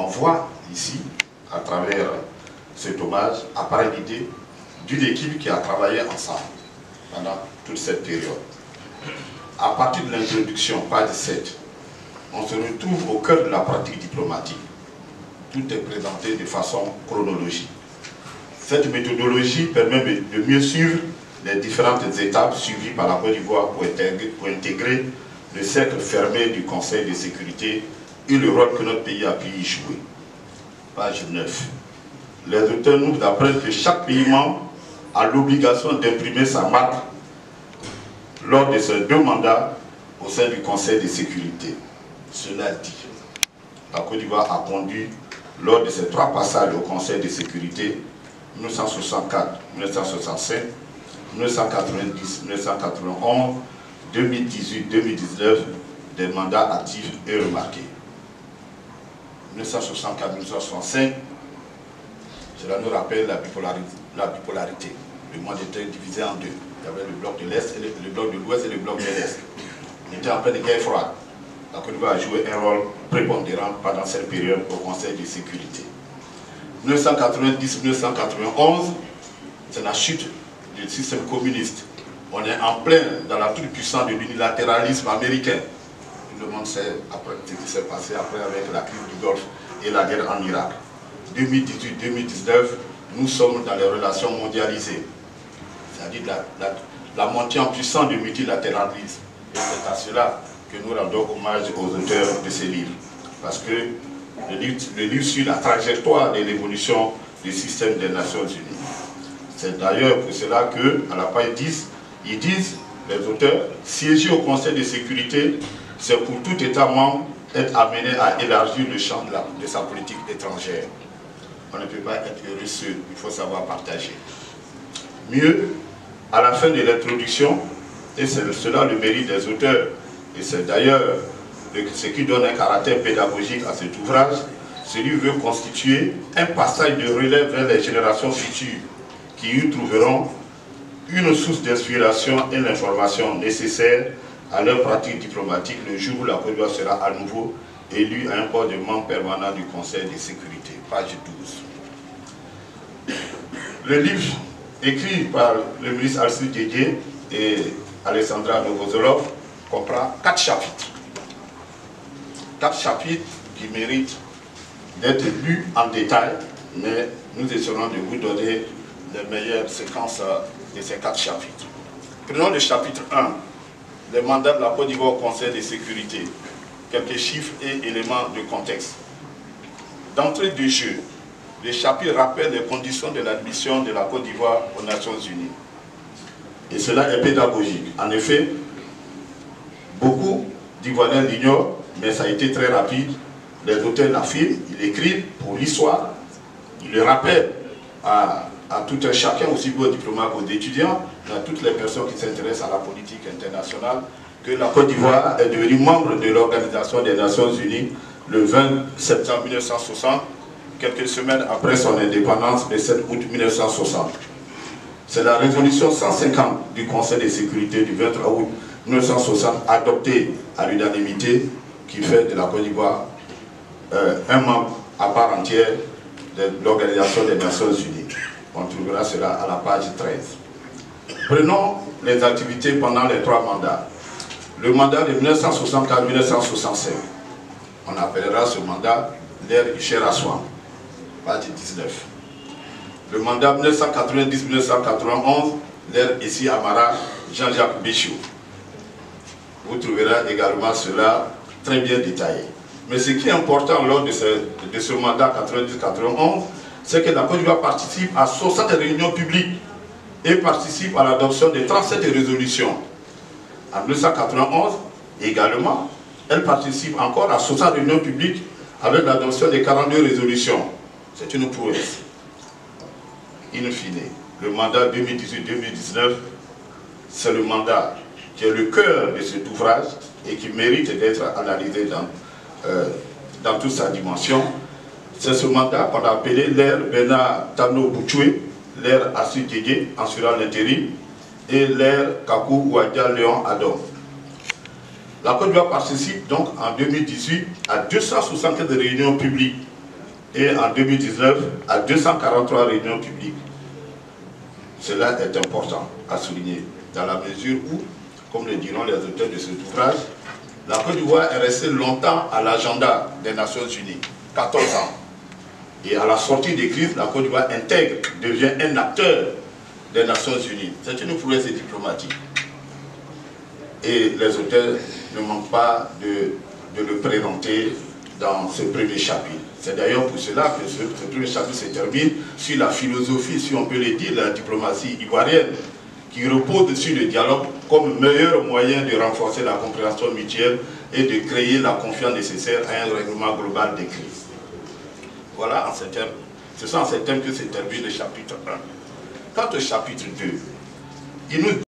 voit ici, à travers cet hommage, apparaît l'idée d'une équipe qui a travaillé ensemble pendant toute cette période. À partir de l'introduction, page 7, on se retrouve au cœur de la pratique diplomatique. Tout est présenté de façon chronologique. Cette méthodologie permet de mieux suivre les différentes étapes suivies par la Côte d'Ivoire pour intégrer le cercle fermé du Conseil de sécurité et le rôle que notre pays a pu y jouer. Page 9. Les auteurs nous apprennent que chaque pays membre a l'obligation d'imprimer sa marque lors de ses 2 mandats au sein du Conseil de sécurité. Cela dit, la Côte d'Ivoire a conduit lors de ses 3 passages au Conseil de sécurité 1964, 1965, 1990, 1991, 2018, 2019, des mandats actifs et remarqués. 1964-1965, cela nous rappelle la bipolarité. Le monde était divisé en 2. Il y avait le bloc de l'Est, le bloc de l'Ouest et le bloc de l'Est. On était en pleine guerre froide. La Côte d'Ivoire a joué un rôle prépondérant pendant cette période au Conseil de sécurité. 1990-1991, c'est la chute du système communiste. On est en plein dans la toute-puissance de l'unilatéralisme américain. Tout le monde sait après, ce qui s'est passé après avec la crise du Golfe et la guerre en Irak. 2018-2019, nous sommes dans les relations mondialisées. C'est-à-dire la montée en puissance du multilatéralisme. Et c'est à cela que nous rendons hommage aux auteurs de ces livres. Parce que le livre suit la trajectoire de l'évolution du système des Nations Unies. C'est d'ailleurs pour cela qu'à la page 10, ils disent, les auteurs, siéger au Conseil de sécurité, c'est pour tout État membre être amené à élargir le champ de sa politique étrangère. On ne peut pas être heureux seul, il faut savoir partager. Mieux, à la fin de l'introduction, et c'est cela le mérite des auteurs, et c'est d'ailleurs ce qui donne un caractère pédagogique à cet ouvrage, celui veut constituer un passage de relais vers les générations futures qui y trouveront une source d'inspiration et l'information nécessaire à leur pratique diplomatique le jour où la Côte d'Ivoire sera à nouveau élue à un poste de membre permanent du Conseil de sécurité. Page 12. Le livre, écrit par le ministre Aristide Diédié et Alexandra Novozolov, comprend 4 chapitres. 4 chapitres qui méritent d'être lus en détail, mais nous essaierons de vous donner les meilleures séquences de ces 4 chapitres. Prenons le chapitre 1, les mandats de la Côte d'Ivoire au Conseil de sécurité, quelques chiffres et éléments de contexte. D'entrée de jeu, le chapitre rappelle les conditions de l'admission de la Côte d'Ivoire aux Nations Unies. Et cela est pédagogique. En effet, beaucoup d'Ivoiriens l'ignorent, mais ça a été très rapide. Les auteurs l'affirment, ils écrivent pour l'histoire, ils le rappellent à tout un chacun, aussi bien aux diplomates qu'aux étudiants, à toutes les personnes qui s'intéressent à la politique internationale, que la Côte d'Ivoire est devenue membre de l'Organisation des Nations Unies le 20 septembre 1960, quelques semaines après son indépendance le 7 août 1960. C'est la résolution 150 du Conseil de sécurité du 23 août 1960, adoptée à l'unanimité, qui fait de la Côte d'Ivoire un membre à part entière de l'Organisation des Nations Unies. On trouvera cela à la page 13. Prenons les activités pendant les 3 mandats. Le mandat de 1964-1965, on appellera ce mandat l'ère Michel Aswan, page 19. Le mandat 1990-1991, l'ère Essi Amara, Jean-Jacques Bichou. Vous trouverez également cela très bien détaillé. Mais ce qui est important lors de ce mandat 90-91, c'est que la Côte d'Ivoire participe à 60 réunions publiques et participe à l'adoption de 37 résolutions. En 1991, également, elle participe encore à 60 réunions publiques avec l'adoption de 42 résolutions. C'est une prouesse. In fine, le mandat 2018-2019, c'est le mandat qui est le cœur de cet ouvrage et qui mérite d'être analysé dans toute sa dimension. C'est ce mandat qu'on a appelé l'ère Bernard Tano Bouchoué, l'ère Assis Diédié, assurant l'intérim, et l'ère Kakou Ouadia Léon Adom. La Côte d'Ivoire participe donc en 2018 à 275 réunions publiques et en 2019 à 243 réunions publiques. Cela est important à souligner, dans la mesure où, comme le diront les auteurs de cet ouvrage, la Côte d'Ivoire est restée longtemps à l'agenda des Nations Unies, 14 ans. Et à la sortie des crises, la Côte d'Ivoire devient un acteur des Nations Unies. C'est une prouesse diplomatique. Et les auteurs ne manquent pas de le présenter dans ce premier chapitre. C'est d'ailleurs pour cela que ce premier chapitre se termine sur la philosophie, si on peut le dire, de la diplomatie ivoirienne, qui repose sur le dialogue comme meilleur moyen de renforcer la compréhension mutuelle et de créer la confiance nécessaire à un règlement global des crises. Voilà, en ces termes. Ce sont en ces termes que se termine le chapitre 1. Quant au chapitre 2, il nous